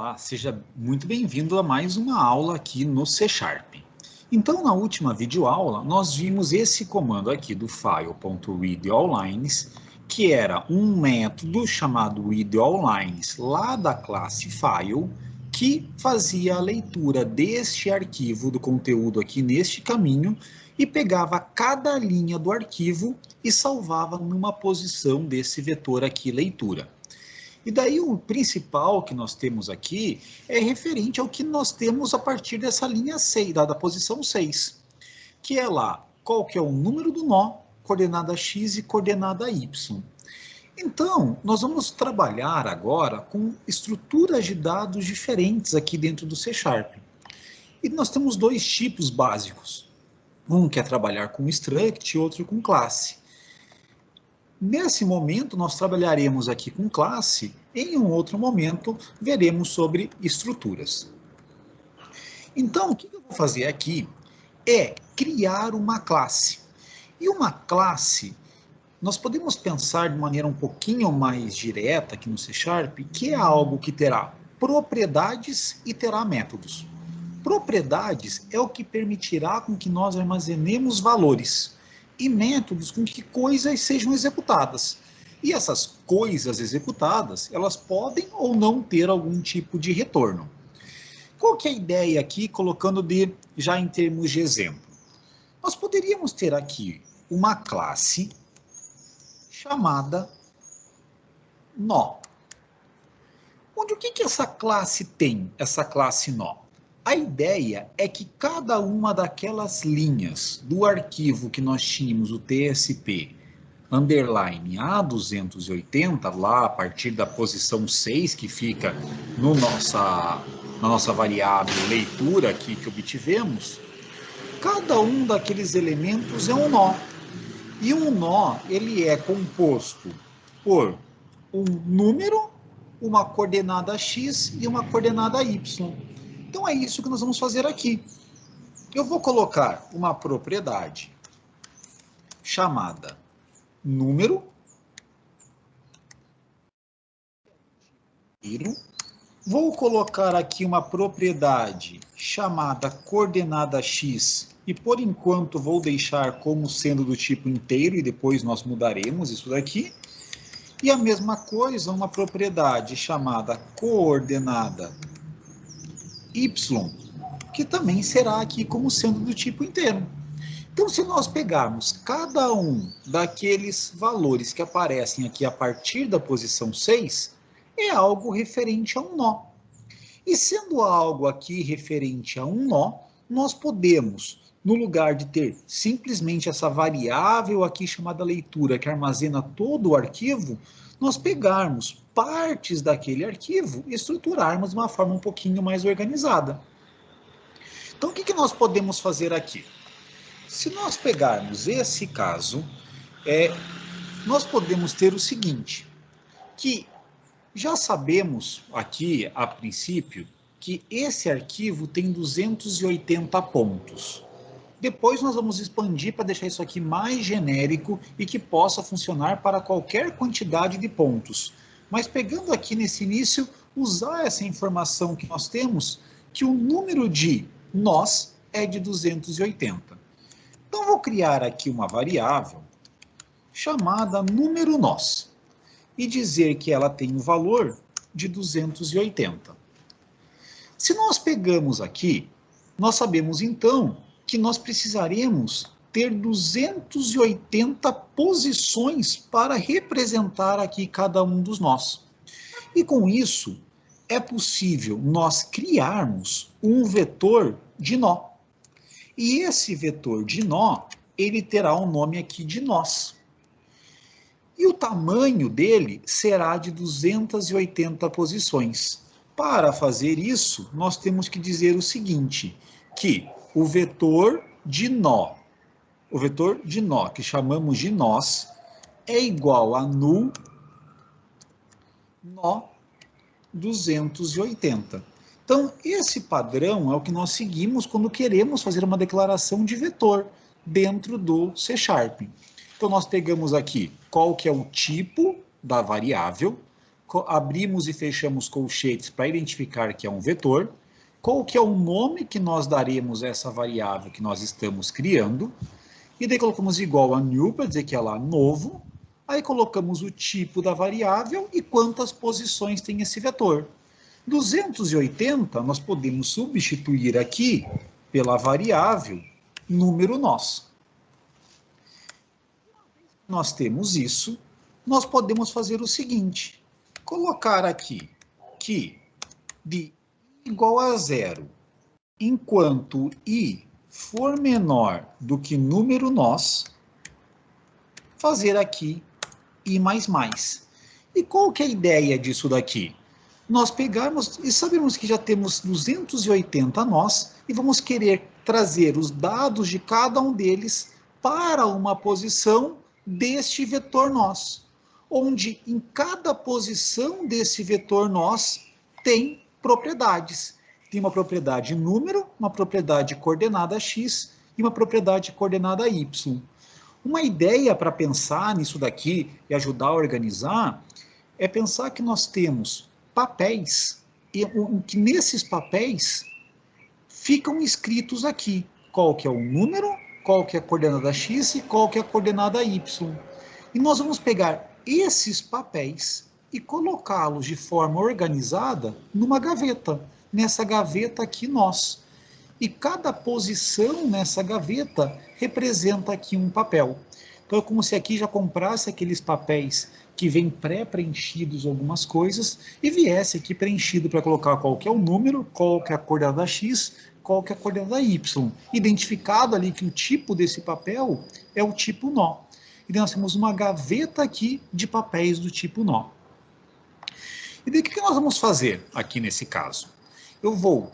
Olá, seja muito bem-vindo a mais uma aula aqui no C Sharp. Então, na última videoaula, nós vimos esse comando aqui do file.readAllLines, que era um método chamado readAllLines lá da classe file, que fazia a leitura deste arquivo, do conteúdo aqui neste caminho, e pegava cada linha do arquivo e salvava numa posição desse vetor aqui, leitura. E daí o principal que nós temos aqui é referente ao que nós temos a partir dessa linha 6, da posição 6, que é lá qual que é o número do nó, coordenada x e coordenada y. Então, nós vamos trabalhar agora com estruturas de dados diferentes aqui dentro do C Sharp. E nós temos dois tipos básicos. Um que é trabalhar com struct e outro com classe. Nesse momento, nós trabalharemos aqui com classe, em um outro momento, veremos sobre estruturas. Então, o que eu vou fazer aqui é criar uma classe. E uma classe, nós podemos pensar de maneira um pouquinho mais direta aqui no C Sharp, que é algo que terá propriedades e terá métodos. Propriedades é o que permitirá com que nós armazenemos valores. E métodos com que coisas sejam executadas. E essas coisas executadas, elas podem ou não ter algum tipo de retorno. Qual que é a ideia aqui, colocando já em termos de exemplo? Nós poderíamos ter aqui uma classe chamada nó. O que essa classe tem, essa classe nó? A ideia é que cada uma daquelas linhas do arquivo que nós tínhamos, o TSP, underline A280, lá a partir da posição 6, que fica no na nossa variável leitura aqui que obtivemos, cada um daqueles elementos é um nó. E um nó, ele é composto por um número, uma coordenada x e uma coordenada y. Então é isso que nós vamos fazer aqui. Eu vou colocar uma propriedade chamada número, vou colocar aqui uma propriedade chamada coordenada x, e por enquanto vou deixar como sendo do tipo inteiro, e depois nós mudaremos isso daqui. E a mesma coisa, uma propriedade chamada coordenada y, que também será aqui como sendo do tipo inteiro. Então, se nós pegarmos cada um daqueles valores que aparecem aqui a partir da posição 6, é algo referente a um nó. E sendo algo aqui referente a um nó, nós podemos, no lugar de ter simplesmente essa variável aqui chamada leitura, que armazena todo o arquivo, nós pegarmos partes daquele arquivo e estruturarmos de uma forma um pouquinho mais organizada. Então, o que nós podemos fazer aqui? Se nós pegarmos esse caso, nós podemos ter o seguinte, que já sabemos aqui, a princípio, que esse arquivo tem 280 pontos. Depois nós vamos expandir para deixar isso aqui mais genérico e que possa funcionar para qualquer quantidade de pontos. Mas pegando aqui nesse início, usar essa informação que nós temos, que o número de nós é de 280. Então, vou criar aqui uma variável chamada número nós e dizer que ela tem o valor de 280. Se nós pegamos aqui, nós sabemos então que nós precisaremos ter 280 posições para representar aqui cada um dos nós. E com isso, é possível nós criarmos um vetor de nó. E esse vetor de nó, ele terá um nome aqui de nós. E o tamanho dele será de 280 posições. Para fazer isso, nós temos que dizer o seguinte, que o vetor de nó, que chamamos de nós, é igual a null nó 280. Então, esse padrão é o que nós seguimos quando queremos fazer uma declaração de vetor dentro do C Sharp. Então, nós pegamos aqui qual que é o tipo da variável, abrimos e fechamos colchetes para identificar que é um vetor, qual que é o nome que nós daremos a essa variável que nós estamos criando, e daí colocamos igual a new para dizer que é lá novo, aí colocamos o tipo da variável e quantas posições tem esse vetor. 280 nós podemos substituir aqui pela variável número nós. Nós temos isso, nós podemos fazer o seguinte, colocar aqui que de igual a zero, enquanto i for menor do que número nós, fazer aqui i mais mais. E qual que é a ideia disso daqui? Nós pegarmos e sabemos que já temos 280 nós e vamos querer trazer os dados de cada um deles para uma posição deste vetor nós, onde em cada posição desse vetor nós tem propriedades. Tem uma propriedade número, uma propriedade coordenada x e uma propriedade coordenada y. Uma ideia para pensar nisso daqui e ajudar a organizar é pensar que nós temos papéis e que nesses papéis ficam escritos aqui qual que é o número, qual que é a coordenada x e qual que é a coordenada y. E nós vamos pegar esses papéis e colocá-los de forma organizada numa gaveta, nessa gaveta aqui nós. E cada posição nessa gaveta representa aqui um papel. Então é como se aqui já comprasse aqueles papéis que vêm pré-preenchidos algumas coisas e viesse aqui preenchido para colocar qual que é o número, qual que é a coordenada x, qual que é a coordenada y. Identificado ali que o tipo desse papel é o tipo nó. E daí nós temos uma gaveta aqui de papéis do tipo nó. E daí o que nós vamos fazer aqui nesse caso? Eu vou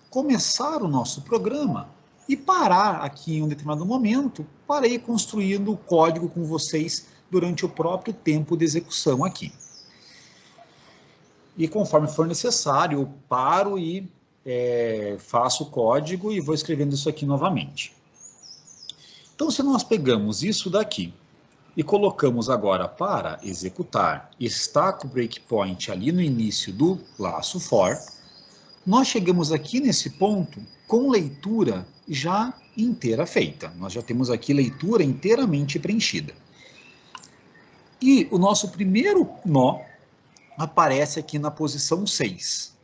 começar o nosso programa e parar aqui em um determinado momento para ir construindo o código com vocês durante o próprio tempo de execução aqui. E conforme for necessário, eu paro e faço o código e vou escrevendo isso aqui novamente. Então, se nós pegamos isso daqui e colocamos agora para executar, está com o breakpoint ali no início do laço for, nós chegamos aqui nesse ponto com leitura já inteira feita. Nós já temos aqui leitura inteiramente preenchida. E o nosso primeiro nó aparece aqui na posição 6.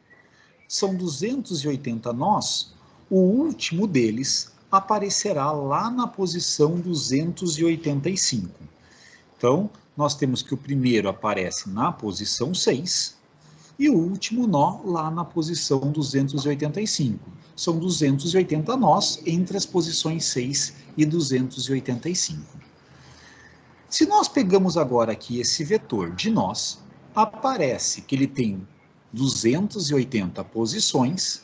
São 280 nós, o último deles aparecerá lá na posição 285. Então, nós temos que o primeiro aparece na posição 6, e o último nó lá na posição 285. São 280 nós entre as posições 6 e 285. Se nós pegamos agora aqui esse vetor de nós, aparece que ele tem 280 posições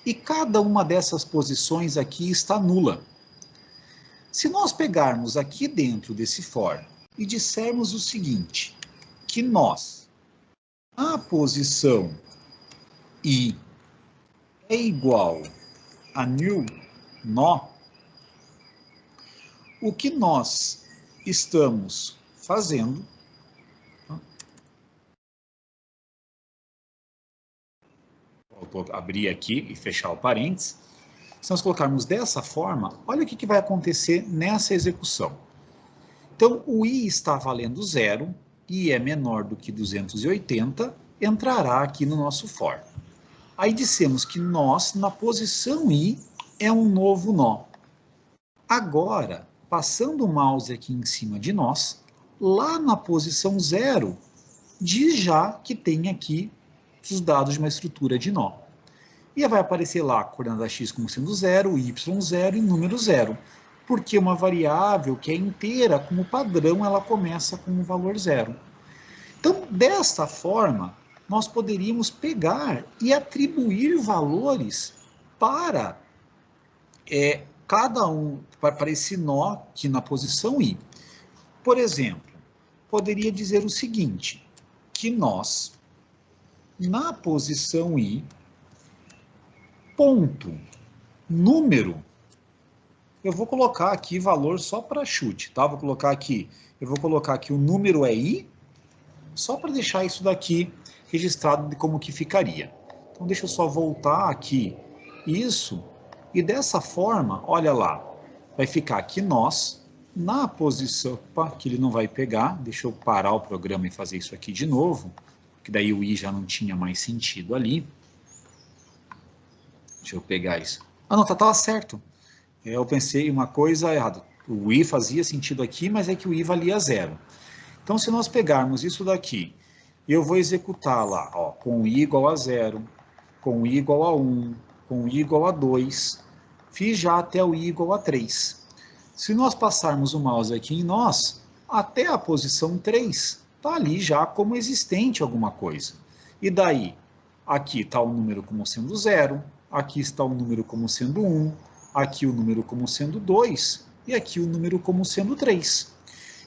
e cada uma dessas posições aqui está nula. Se nós pegarmos aqui dentro desse for e dissermos o seguinte, que nós, a posição i é igual a new nó, o que nós estamos fazendo, vou abrir aqui e fechar o parênteses, se nós colocarmos dessa forma, olha o que vai acontecer nessa execução. Então, o i está valendo 0, i é menor do que 280, entrará aqui no nosso for. Aí dissemos que nós, na posição i, é um novo nó. Agora, passando o mouse aqui em cima de nós, lá na posição 0, diz já que tem aqui os dados de uma estrutura de nó. E vai aparecer lá a coordenada x como sendo 0, y 0 e número 0. Porque uma variável que é inteira, como padrão, ela começa com um valor 0. Então, desta forma, nós poderíamos pegar e atribuir valores para cada um, para esse nó aqui na posição i. Por exemplo, poderia dizer o seguinte, que nós, na posição i, ponto, número, eu vou colocar aqui valor só para chute, tá? Eu vou colocar aqui o número é i, só para deixar isso daqui registrado de como que ficaria. Então, deixa eu só voltar aqui isso, e dessa forma, olha lá, vai ficar aqui nós, na posição, opa, que ele não vai pegar, deixa eu parar o programa e fazer isso aqui de novo, que daí o i já não tinha mais sentido ali. Deixa eu pegar isso. Ah, não, tava certo. Eu pensei uma coisa errada. O i fazia sentido aqui, mas é que o i valia 0. Então, se nós pegarmos isso daqui, eu vou executar lá, ó, com i igual a 0, com i igual a 1, com i igual a 2, fiz já até o i igual a 3. Se nós passarmos o mouse aqui em nós, até a posição 3 está ali já como existente alguma coisa. E daí, aqui está o número como sendo 0, aqui está o número como sendo 1, aqui o número como sendo 2 e aqui o número como sendo 3.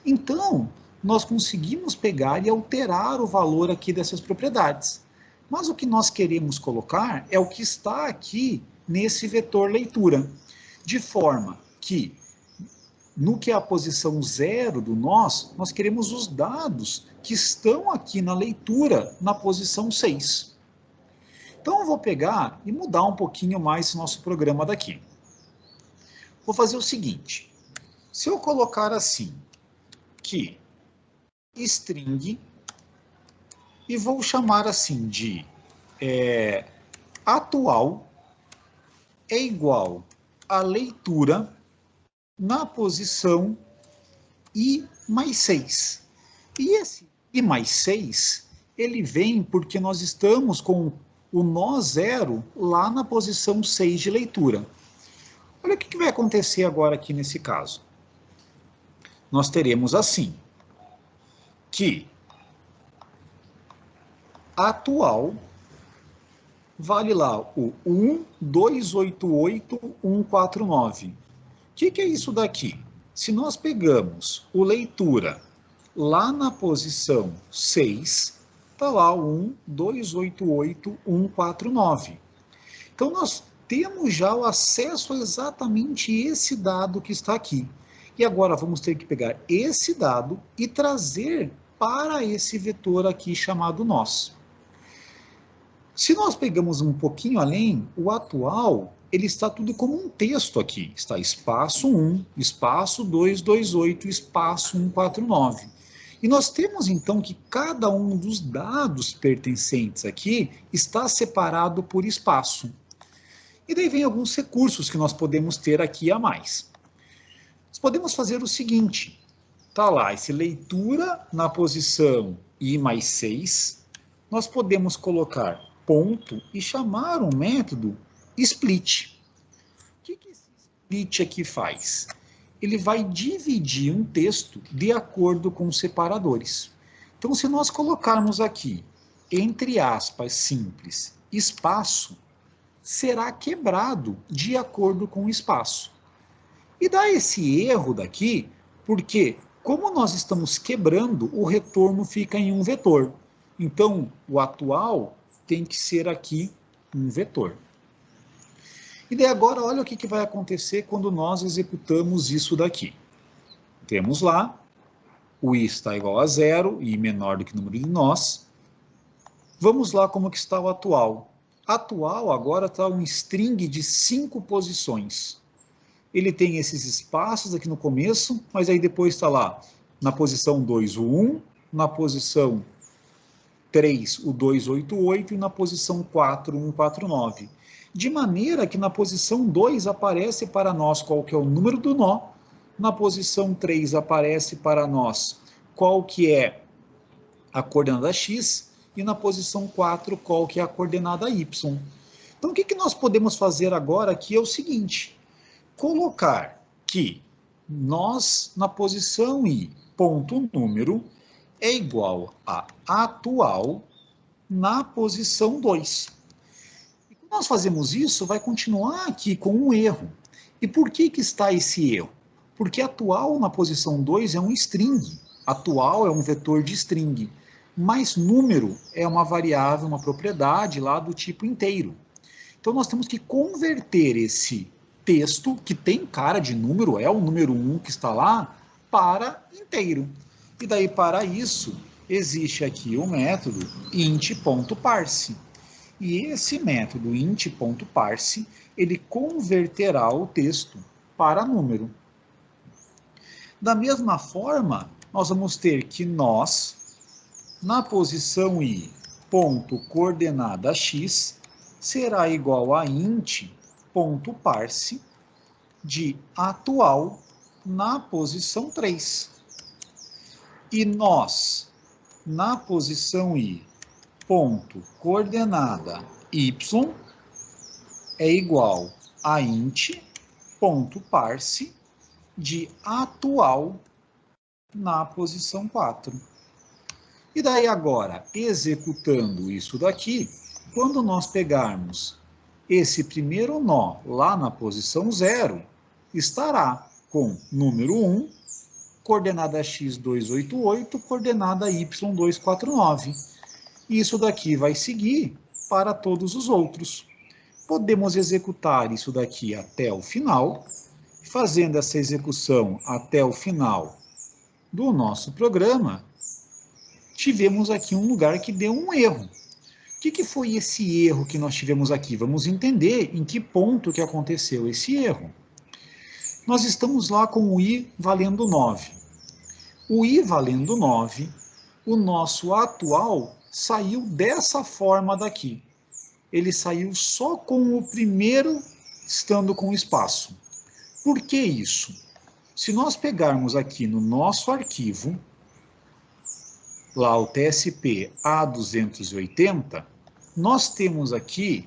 Então, nós conseguimos pegar e alterar o valor aqui dessas propriedades. Mas o que nós queremos colocar é o que está aqui nesse vetor leitura, de forma que, no que é a posição 0 do nós queremos os dados que estão aqui na leitura na posição 6. Então, eu vou pegar e mudar um pouquinho mais esse nosso programa daqui. Vou fazer o seguinte, se eu colocar assim, que string, e vou chamar assim de atual é igual a leitura na posição i mais 6. E esse i mais 6, ele vem porque nós estamos com o nó 0 lá na posição 6 de leitura. Olha o que vai acontecer agora aqui nesse caso. Nós teremos assim, que atual vale lá o 1288149. O que é isso daqui? Se nós pegamos o leitura lá na posição 6, está lá o 1288149. Então, nós temos já o acesso a exatamente esse dado que está aqui. E agora vamos ter que pegar esse dado e trazer para esse vetor aqui chamado nós. Se nós pegamos um pouquinho além, o atual, ele está tudo como um texto aqui. Está espaço 1, espaço 228, espaço 149. E nós temos então que cada um dos dados pertencentes aqui está separado por espaço. E daí vem alguns recursos que nós podemos ter aqui a mais. Nós podemos fazer o seguinte, tá lá, esse leitura na posição i mais 6, nós podemos colocar ponto e chamar um método split. O que esse split aqui faz? Ele vai dividir um texto de acordo com os separadores. Então, se nós colocarmos aqui, entre aspas, simples, espaço, será quebrado de acordo com o espaço. E dá esse erro daqui, porque como nós estamos quebrando, o retorno fica em um vetor. Então, o atual tem que ser aqui um vetor. E daí agora, olha o que vai acontecer quando nós executamos isso daqui. Temos lá, o i está igual a 0, i menor do que o número de nós. Vamos lá como que está o atual. Atual agora está um string de 5 posições. Ele tem esses espaços aqui no começo, mas aí depois está lá, na posição 2 o 1, na posição 3 o 288 e na posição 4 o 149. De maneira que na posição 2 aparece para nós qual que é o número do nó, na posição 3 aparece para nós qual que é a coordenada x e na posição 4 qual que é a coordenada y. Então o que nós podemos fazer agora aqui é o seguinte, colocar que nós na posição i ponto número é igual a atual na posição 2. E quando nós fazemos isso, vai continuar aqui com um erro. E por que está esse erro? Porque atual na posição 2 é um string. Atual é um vetor de string. Mas número é uma variável, uma propriedade lá do tipo inteiro. Então nós temos que converter esse texto, que tem cara de número, é o número 1 que está lá, para inteiro. E daí, para isso, existe aqui o método int.parse. E esse método int.parse, ele converterá o texto para número. Da mesma forma, nós vamos ter que nós, na posição i, ponto coordenada x, será igual a int.parse de atual na posição 3. E nós, na posição i, ponto coordenada y, é igual a int.parse de atual na posição 4. E daí agora, executando isso daqui, quando nós pegarmos esse primeiro nó lá na posição 0, estará com número 1, coordenada x 288, coordenada y 249. Isso daqui vai seguir para todos os outros. Podemos executar isso daqui até o final. Fazendo essa execução até o final do nosso programa, tivemos aqui um lugar que deu um erro. O que foi esse erro que nós tivemos aqui? Vamos entender em que ponto que aconteceu esse erro. Nós estamos lá com o i valendo 9. O i valendo 9, o nosso atual saiu dessa forma daqui. Ele saiu só com o primeiro estando com espaço. Por que isso? Se nós pegarmos aqui no nosso arquivo, lá o TSP A280, nós temos aqui,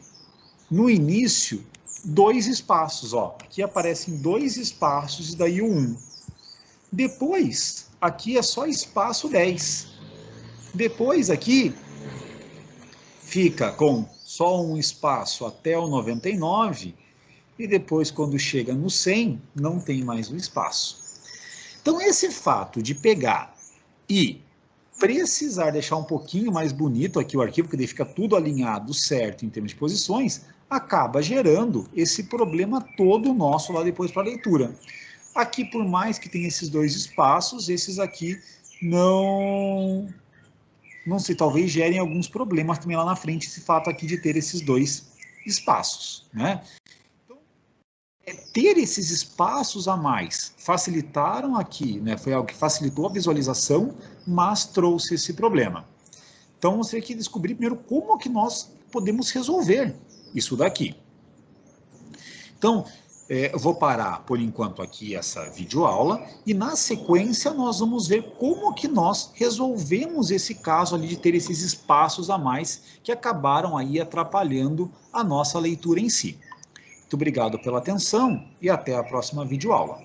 no início, 2 espaços. Ó. Aqui aparecem 2 espaços e daí o 1. Depois, aqui é só espaço 10. Depois aqui, fica com só um espaço até o 99, e depois, quando chega no 100, não tem mais o espaço. Então, esse fato de pegar e precisar deixar um pouquinho mais bonito aqui o arquivo, porque daí fica tudo alinhado certo em termos de posições, acaba gerando esse problema todo nosso lá depois para a leitura. Aqui, por mais que tenha esses 2 espaços, esses aqui não sei, talvez gerem alguns problemas também lá na frente, esse fato aqui de ter esses 2 espaços, né? Ter esses espaços a mais facilitaram aqui, né? Foi algo que facilitou a visualização, mas trouxe esse problema. Então, você tem que descobrir primeiro como que nós podemos resolver isso daqui. Então, eu vou parar por enquanto aqui essa videoaula e na sequência nós vamos ver como que nós resolvemos esse caso ali de ter esses espaços a mais que acabaram aí atrapalhando a nossa leitura em si. Muito obrigado pela atenção e até a próxima videoaula.